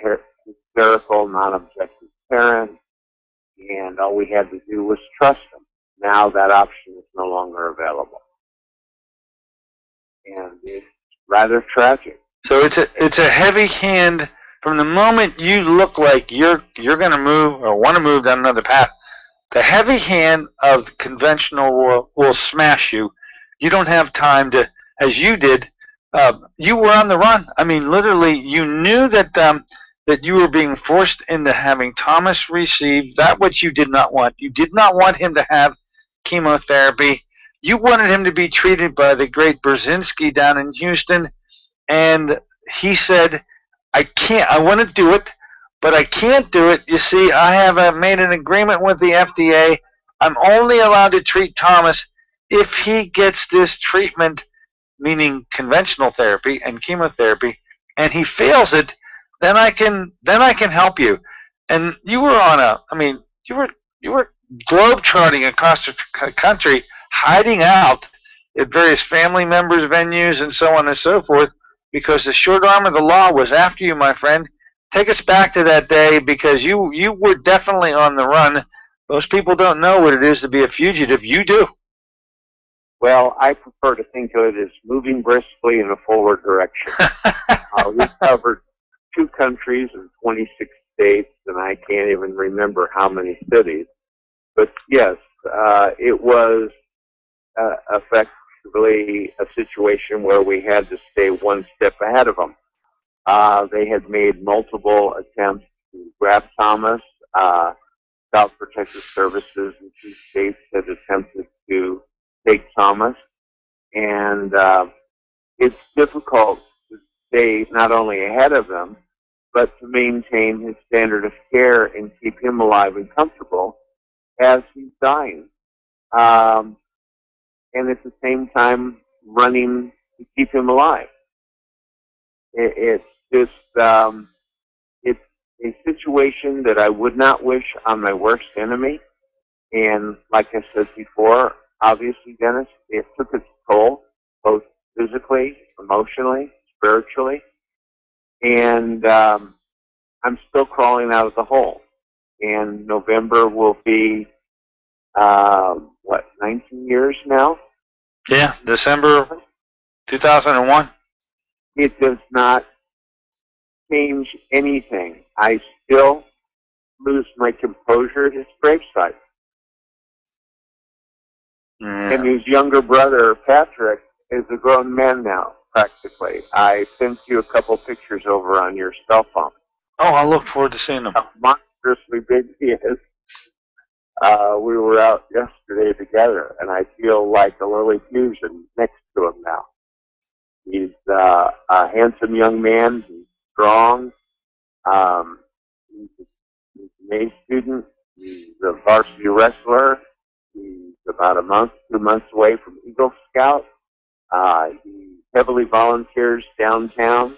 [SPEAKER 5] hysterical, non-objective parents, and all we had to do was trust them. Now that option is no longer available, and it's rather tragic.
[SPEAKER 1] So it's a heavy hand from the moment you look like you're going to move or want to move down another path. The heavy hand of the conventional will smash you. You don't have time to, as you did. You were on the run. I mean, literally, you knew that that you were being forced into having Thomas receive that which you did not want. You did not want him to have chemotherapy. You wanted him to be treated by the great Brzezinski down in Houston, and he said, I can't. I want to do it, but I can't do it. You see, I have made an agreement with the FDA. I'm only allowed to treat Thomas if he gets this treatment, meaning conventional therapy and chemotherapy, and he fails it, then I can help you. And you were on a, I mean, you were globe-trotting across the country, hiding out at various family members' venues and so on and so forth, because the short arm of the law was after you, my friend. Take us back to that day, because you were definitely on the run. Most people don't know what it is to be a fugitive. You do.
[SPEAKER 5] Well, I prefer to think of it as moving briskly in a forward direction. We covered 2 countries and 26 states, and I can't even remember how many cities. But yes, it was effectively a situation where we had to stay one step ahead of them. They had made multiple attempts to grab Thomas. Child Protective Services in 2 states had attempted to take Thomas. And it's difficult to stay not only ahead of them, but to maintain his standard of care and keep him alive and comfortable as he's dying. And at the same time, running to keep him alive. It's just, it's a situation that I would not wish on my worst enemy. And like I said before, obviously, Dennis, it took its toll, both physically, emotionally, spiritually. And I'm still crawling out of the hole. And November will be, 19 years now?
[SPEAKER 1] Yeah, December 2001.
[SPEAKER 5] It does not change anything. I still lose my composure at his gravesite. And his younger brother, Patrick, is a grown man now, practically. I sent you a couple pictures over on your cell phone.
[SPEAKER 1] Oh, I look forward to seeing them.
[SPEAKER 5] How monstrously big he is. We were out yesterday together, and I feel like a Lily Fusion next to him now. He's a handsome young man. He's strong. He's an A student. He's a varsity wrestler. He's about 2 months away from Eagle Scout. He heavily volunteers downtown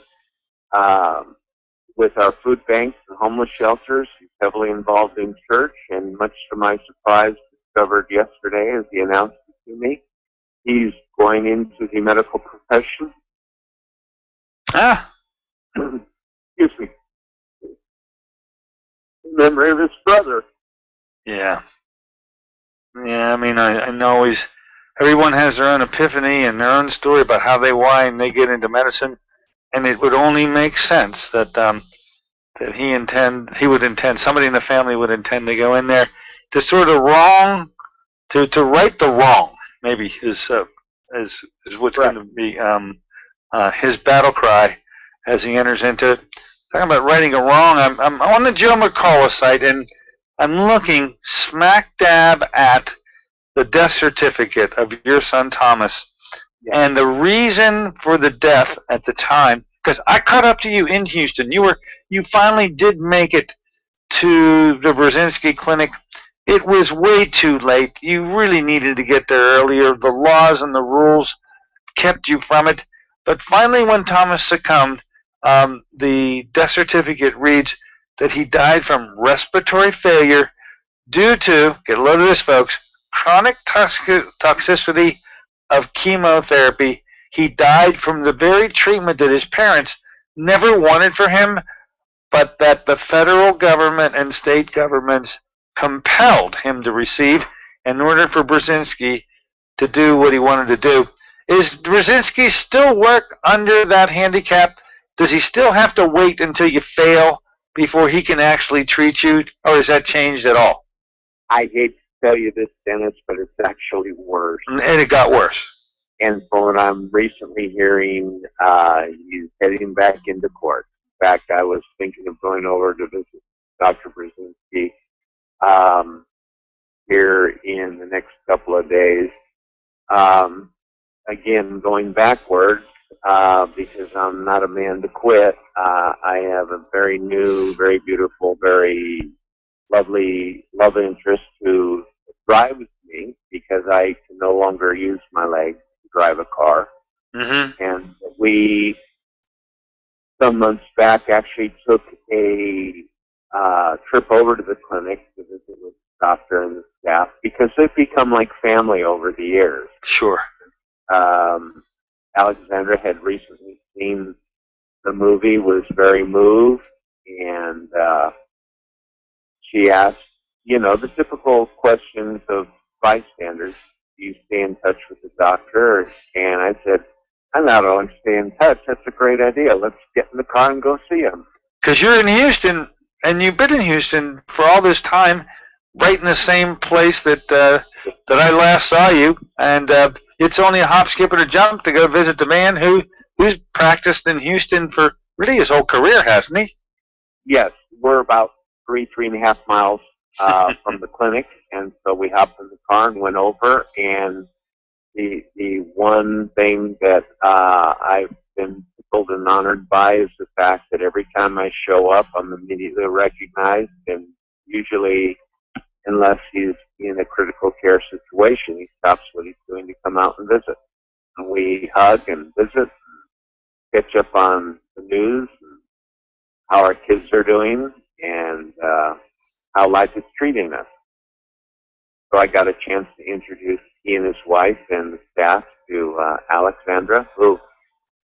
[SPEAKER 5] with our food banks and homeless shelters. He's heavily involved in church, and much to my surprise, discovered yesterday as he announced it to me, he's going into the medical profession. Excuse me. In memory of his brother.
[SPEAKER 1] Yeah. Yeah, I mean, I know everyone has their own epiphany and their own story about how why they get into medicine, and it would only make sense that that somebody in the family would intend to go in there to sort of to right the wrong, maybe is what's going to be his battle cry as he enters into it. Talking about righting a wrong, I'm on the Joe McCullough site, and I'm looking smack dab at the death certificate of your son Thomas. Yeah. And the reason for the death at the time, because I caught up to you in Houston. You finally did make it to the Brzezinski Clinic. It was way too late. You really needed to get there earlier. The laws and the rules kept you from it. But finally, when Thomas succumbed, the death certificate reads that he died from respiratory failure due to, get a load of this, folks, chronic toxicity of chemotherapy. He died from the very treatment that his parents never wanted for him, but that the federal government and state governments compelled him to receive in order for Brzezinski to do what he wanted to do. Is Brzezinski still work under that handicap? Does he still have to wait until you fail before he can actually treat you, or has that changed at all?
[SPEAKER 5] I hate to tell you this, Dennis, but it's actually worse.
[SPEAKER 1] And it got worse.
[SPEAKER 5] And from what I'm recently hearing, he's heading back into court. In fact, I was thinking of going over to visit Dr. Brzezinski here in the next couple of days. Again, going backwards, because I'm not a man to quit. I have a very new, very beautiful, very lovely love interest who drives me because I can no longer use my legs to drive a car. Mm-hmm. And we, some months back, actually took a trip over to the clinic to visit with the doctor and the staff because they've become like family over the years.
[SPEAKER 1] Sure.
[SPEAKER 5] Alexandra had recently seen the movie, was very moved, and she asked, the typical questions of bystanders. Do you stay in touch with the doctor? And I said, I not only stay in touch, that's a great idea. Let's get in the car and go see him.
[SPEAKER 1] Because you're in Houston, and you've been in Houston for all this time, right in the same place that I last saw you, and it's only a hop, skip, and a jump to go visit the man who's practiced in Houston for really his whole career, hasn't he?
[SPEAKER 5] Yes, we're about 3.5 miles from the clinic, and so we hopped in the car and went over. And the one thing that I've been tickled and honored by is the fact that every time I show up, I'm immediately recognized, and usually, unless he's in a critical care situation, he stops what he's doing to come out and visit. And we hug and visit, and catch up on the news, and how our kids are doing, and how life is treating us. So I got a chance to introduce he and his wife and the staff to Alexandra, who,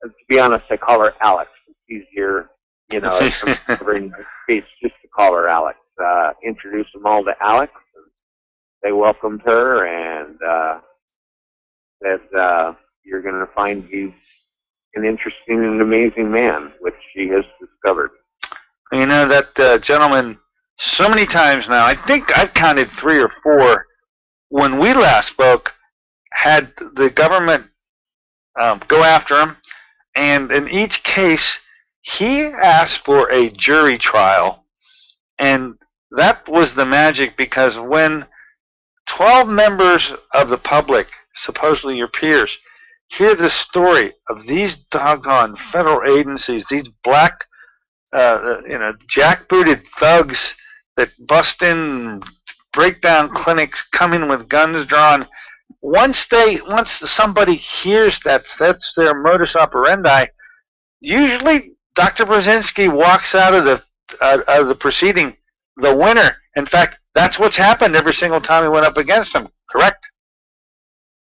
[SPEAKER 5] to be honest, I call her Alex. It's easier, it's just to call her Alex. Introduce them all to Alex. And they welcomed her and said, you're going to find he's an interesting and amazing man, which she has discovered.
[SPEAKER 1] That gentleman, so many times now, I think I've counted 3 or 4, when we last spoke, had the government go after him, and in each case, he asked for a jury trial, and that was the magic, because when 12 members of the public, supposedly your peers, hear the story of these doggone federal agencies, these black, jackbooted thugs that bust in, break down clinics, come in with guns drawn. Once somebody hears that's their modus operandi, usually Dr. Brzezinski walks out of the proceeding the winner. In fact, that's what's happened every single time he went up against him, correct?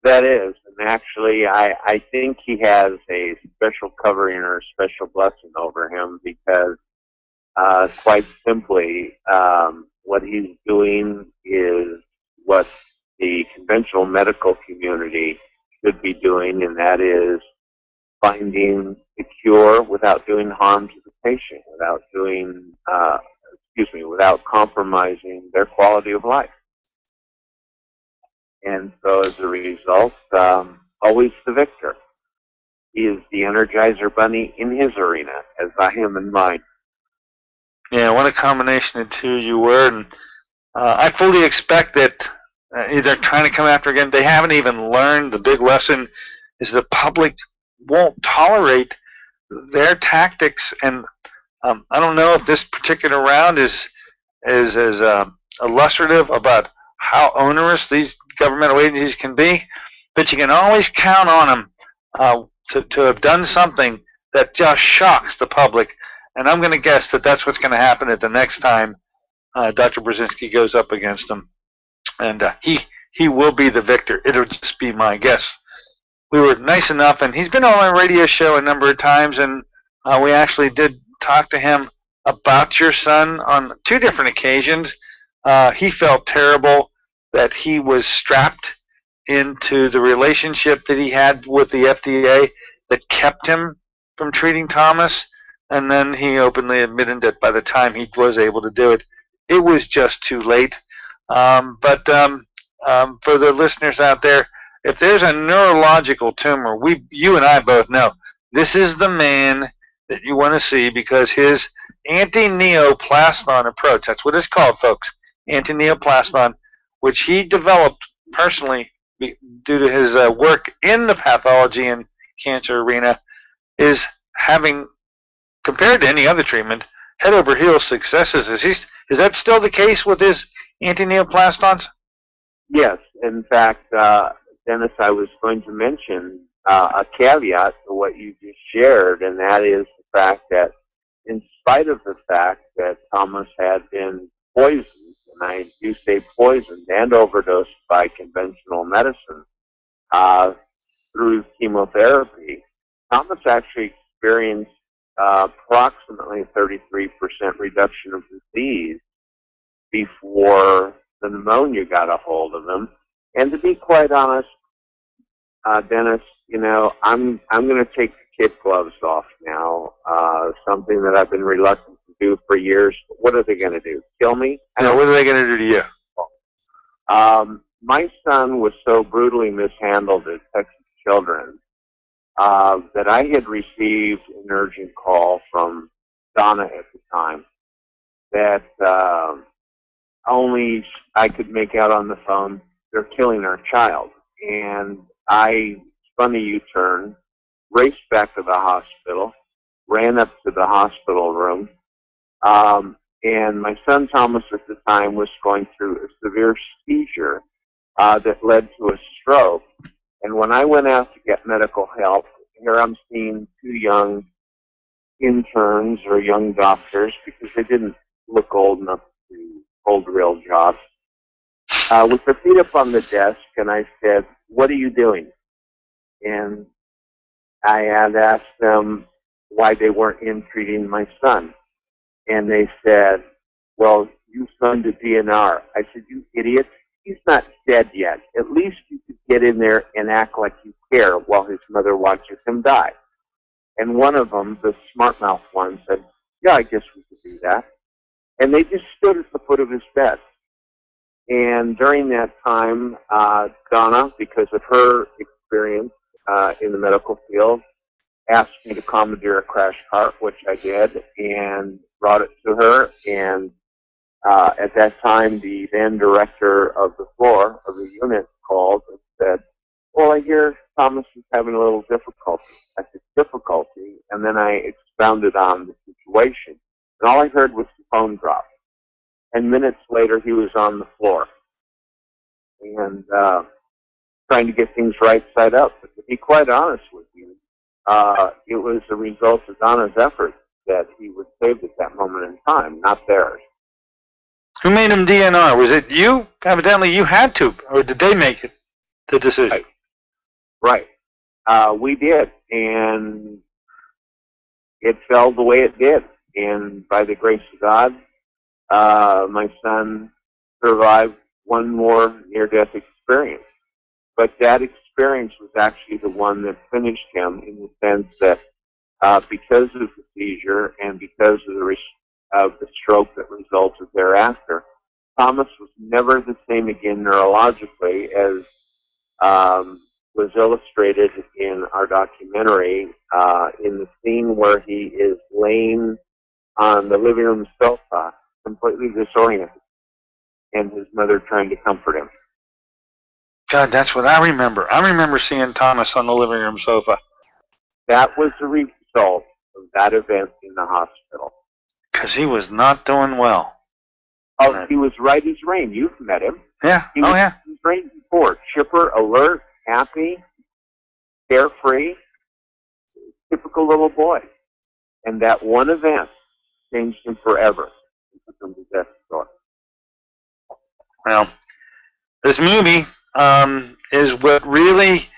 [SPEAKER 5] That is. And actually, I think he has a special covering or a special blessing over him because, quite simply, what he's doing is what the conventional medical community should be doing, and that is finding the cure without doing harm to the patient, without doing, without compromising their quality of life. And so as a result, always the victor. He is the Energizer Bunny in his arena, as I am in mine.
[SPEAKER 1] Yeah, what a combination of two you were. And I fully expect that they're trying to come after again. They haven't even learned. The big lesson is the public won't tolerate their tactics. And I don't know if this particular round is as illustrative about how onerous these governmental agencies can be, but you can always count on them to have done something that just shocks the public. And I'm going to guess that that's what's going to happen at the next time Dr. Brzezinski goes up against him. And he will be the victor. It'll just be my guess. We were nice enough, and he's been on my radio show a number of times, and we actually did talk to him about your son on 2 different occasions. He felt terrible that he was strapped into the relationship that he had with the FDA that kept him from treating Thomas, and then he openly admitted that by the time he was able to do it, it was just too late. But for the listeners out there, if there's a neurological tumor, you and I both know this is the man that you want to see, because his anti-neoplaston approach, that's what it's called, folks, anti-neoplaston, which he developed personally due to his work in the pathology and cancer arena, is having, compared to any other treatment, head over heels successes. Is that still the case with his anti-neoplastons?
[SPEAKER 5] Yes. In fact, Dennis, I was going to mention a caveat to what you just shared, and that is the fact that in spite of the fact that Thomas had been poisoned, and I do say poisoned and overdosed by conventional medicine through chemotherapy, Thomas actually experienced approximately 33% reduction of disease before the pneumonia got a hold of him. And to be quite honest, Dennis, I'm going to take the kid gloves off now, something that I've been reluctant to do for years. What are they going to do? Kill me?
[SPEAKER 1] No, what are they going to do to you?
[SPEAKER 5] My son was so brutally mishandled at Texas Children's that I had received an urgent call from Donna at the time that only I could make out on the phone, they're killing our child. And I spun a U-turn, raced back to the hospital, ran up to the hospital room, and my son Thomas at the time was going through a severe seizure that led to a stroke. And when I went out to get medical help, here I'm seeing 2 young interns or young doctors, because they didn't look old enough to hold real jobs, with their feet up on the desk, and I said, "What are you doing?" And I had asked them why they weren't in treating my son. And they said, "Well, you signed a DNR." I said, "You idiot. He's not dead yet. At least you could get in there and act like you care while his mother watches him die." And one of them, the smart mouth one, said, "Yeah, I guess we could do that." And they just stood at the foot of his bed. And during that time, Donna, because of her experience in the medical field, asked me to commandeer a crash cart, which I did, and brought it to her. And at that time, the then director of the floor of the unit called and said, "Well, I hear Thomas is having a little difficulty." I said, "Difficulty?" And then I expounded on the situation. And all I heard was the phone drop. And minutes later, he was on the floor and trying to get things right side up. But to be quite honest with you, it was the result of Donna's efforts that he was saved at that moment in time, not theirs.
[SPEAKER 1] Who made him DNR? Was it you? Evidently you had to, or did they make it, the decision?
[SPEAKER 5] Right. We did, and it fell the way it did. And by the grace of God, my son survived one more near-death experience. But that experience was actually the one that finished him, in the sense that because of the seizure and because of the stroke that resulted thereafter, Thomas was never the same again neurologically, as was illustrated in our documentary in the scene where he is laying on the living room sofa, completely disoriented, and his mother trying to comfort him.
[SPEAKER 1] God, that's what I remember. I remember seeing Thomas on the living room sofa.
[SPEAKER 5] That was the result of that event in the hospital.
[SPEAKER 1] Because he was not doing well.
[SPEAKER 5] Oh, he was right as rain. You've met him.
[SPEAKER 1] Yeah.
[SPEAKER 5] He was right as rain before. Chipper, alert, happy, carefree, typical little boy. And that one event changed him forever. From the death story.
[SPEAKER 1] Well, this movie is what really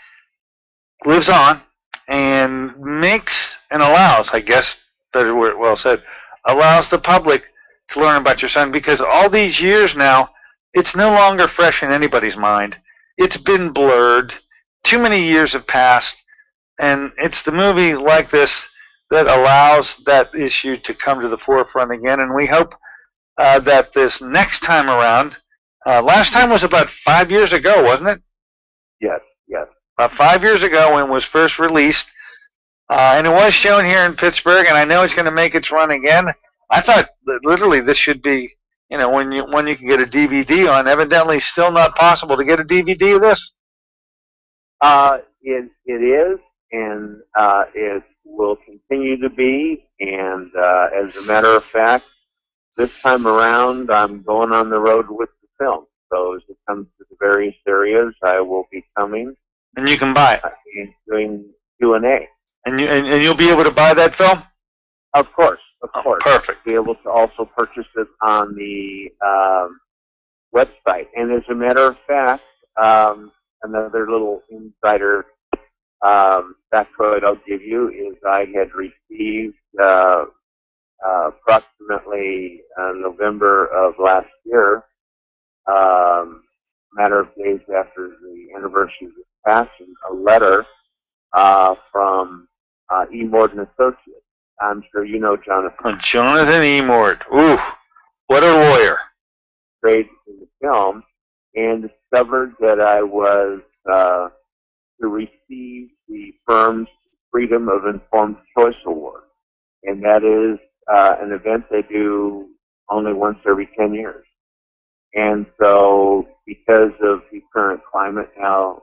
[SPEAKER 1] lives on and makes and allows, I guess, better well said, allows the public to learn about your son, because all these years now, it's no longer fresh in anybody's mind. It's been blurred. Too many years have passed, and it's the movie like this that allows that issue to come to the forefront again, and we hope that this next time around, last time was about 5 years ago, wasn't it?
[SPEAKER 5] Yes, yes.
[SPEAKER 1] About 5 years ago when it was first released, and it was shown here in Pittsburgh, and I know it's going to make its run again. I thought that literally this should be, when you can get a DVD on. Evidently, still not possible to get a DVD of this.
[SPEAKER 5] It is, and it will continue to be. And as a matter of fact, this time around, I'm going on the road with the film. So as it comes to the various areas, I will be coming.
[SPEAKER 1] And you can buy it.
[SPEAKER 5] And doing Q&A.
[SPEAKER 1] And you'll be able to buy that film?
[SPEAKER 5] Of course, of course.
[SPEAKER 1] Perfect.
[SPEAKER 5] Be able to also purchase it on the website. And as a matter of fact, another little insider factoid I'll give you is I had received approximately November of last year, matter of days after the anniversary of his passing, a letter from E. Morden Associates. I'm sure you know Jonathan.
[SPEAKER 1] Jonathan E. Morden. Ooh, what a lawyer.
[SPEAKER 5] Great in the film, and discovered that I was to receive the firm's Freedom of Informed Choice Award. And that is an event they do only once every 10 years. And so, because of the current climate now,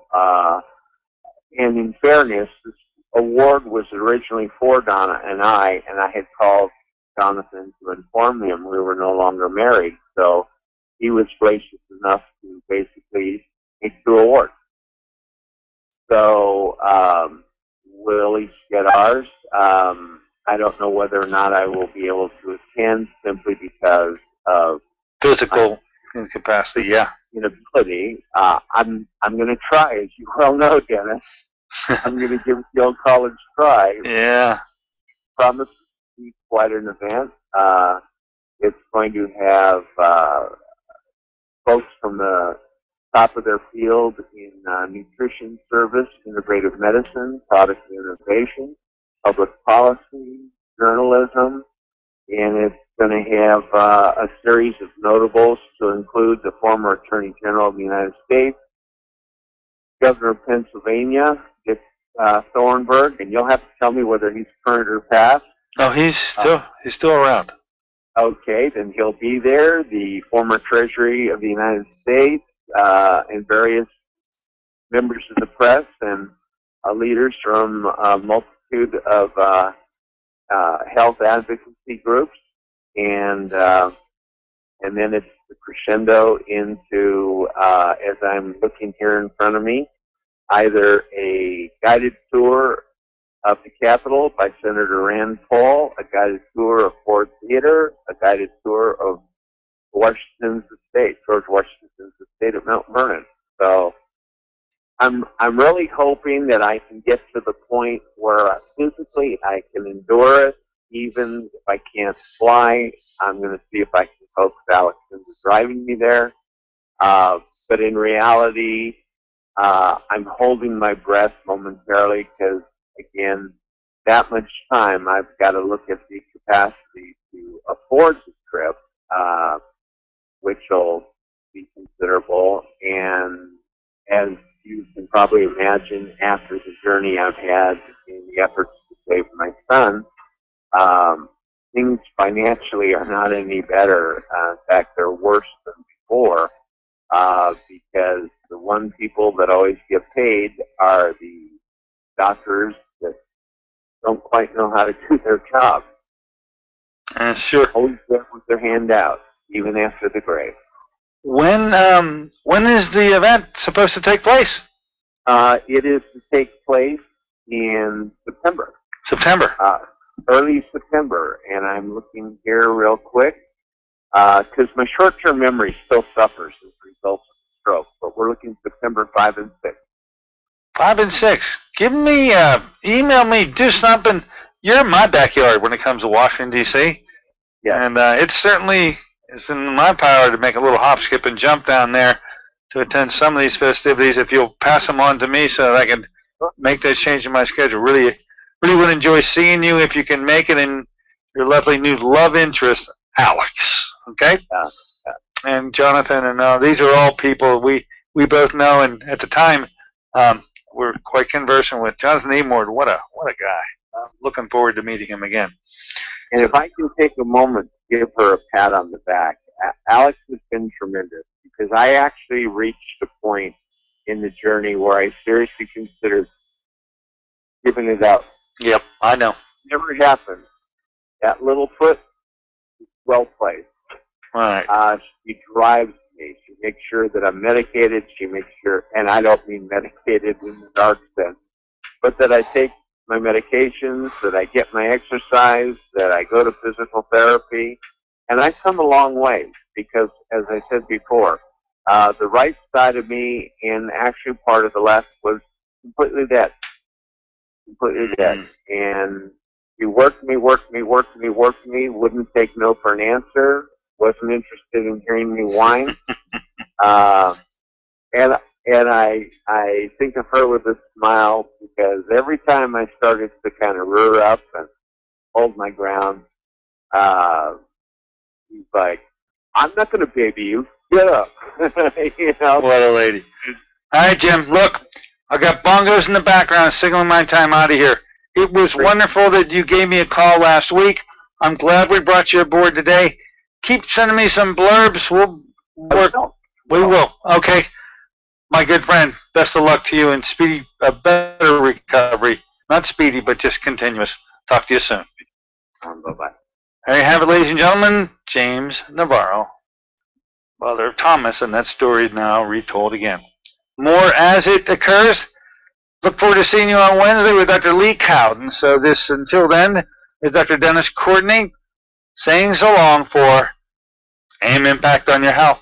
[SPEAKER 5] and in fairness, this award was originally for Donna and I had called Jonathan to inform him we were no longer married. So he was gracious enough to basically take 2 awards. So we'll each get ours. I don't know whether or not I will be able to attend, simply because of
[SPEAKER 1] physical incapacity. Yeah,
[SPEAKER 5] inability. I'm going to try, as you well know, Dennis. I'm going to give the old college try.
[SPEAKER 1] Yeah.
[SPEAKER 5] Promise to be quite an event. It's going to have folks from the top of their field in nutrition service, integrative medicine, product innovation, public policy, journalism, and it's going to have a series of notables to include the former Attorney General of the United States, Governor of Pennsylvania, Dick Thornburg, and you'll have to tell me whether he's current or past.
[SPEAKER 1] Oh, he's still around.
[SPEAKER 5] Okay, then he'll be there. The former Treasury of the United States, and various members of the press and leaders from a multitude of health advocacy groups, and then it's the crescendo into, as I'm looking here in front of me, either a guided tour of the Capitol by Senator Rand Paul, a guided tour of Ford Theater, a guided tour of Washington's estate, George Washington's estate at Mount Vernon. So I'm really hoping that I can get to the point where physically I can endure it, even if I can't fly. I'm going to see if I can coax Alex into driving me there. But in reality, I'm holding my breath momentarily because, again, that much time I've got to look at the capacity to afford the trip, which will be considerable. And as you can probably imagine, after the journey I've had in the efforts to save my son, things financially are not any better. In fact, they're worse than before, because the one people that always get paid are the doctors that don't quite know how to do their job.
[SPEAKER 1] Sure.
[SPEAKER 5] Always there with their hand out, even after the grave.
[SPEAKER 1] When is the event supposed to take place?
[SPEAKER 5] It is to take place in September.
[SPEAKER 1] September.
[SPEAKER 5] Early September, and I'm looking here real quick because my short-term memory still suffers as a result of the stroke. But we're looking September 5 and 6.
[SPEAKER 1] 5 and 6. Give me, email me, do something. You're in my backyard when it comes to Washington, D.C.
[SPEAKER 5] Yeah.
[SPEAKER 1] And it certainly is in my power to make a little hop, skip, and jump down there to attend some of these festivities. If you'll pass them on to me so that I can make that change in my schedule. Really would enjoy seeing you if you can make it, and your lovely new love interest, Alex. Okay?
[SPEAKER 5] Yeah.
[SPEAKER 1] And Jonathan, and these are all people we both know, and at the time we're quite conversant with. Jonathan Emord, what a guy. I'm looking forward to meeting him again.
[SPEAKER 5] And if I can take a moment to give her a pat on the back, Alex has been tremendous, because I actually reached a point in the journey where I seriously considered giving it up.
[SPEAKER 1] Yep, I know.
[SPEAKER 5] Never happened. That little foot is well placed.
[SPEAKER 1] Right.
[SPEAKER 5] She drives me. She makes sure that I'm medicated. She makes sure, and I don't mean medicated in the dark sense, but that I take my medications, that I get my exercise, that I go to physical therapy. And I've come a long way because, as I said before, the right side of me and actually part of the left was completely dead. Completely dead. And he worked me, wouldn't take no for an answer, wasn't interested in hearing me whine. And I think of her with a smile, because every time I started to kind of rear up and hold my ground, he's like, I'm not going to baby you. Get up. You know?
[SPEAKER 1] What a lady. All right, Jim, look, I got bongos in the background signaling my time out of here. It was wonderful that you gave me a call last week. I'm glad we brought you aboard today. Keep sending me some blurbs. We'll work. We will. Okay. My good friend, best of luck to you and speedy, better recovery. Not speedy, but just continuous. Talk to you soon.
[SPEAKER 5] Bye-bye.
[SPEAKER 1] There you have it, ladies and gentlemen. James Navarro, father of Thomas, and that story is now retold again. More as it occurs. Look forward to seeing you on Wednesday with Dr. Lee Cowden. So until then, is Dr. Dennis Courtney saying so long for AM Impact on Your Health.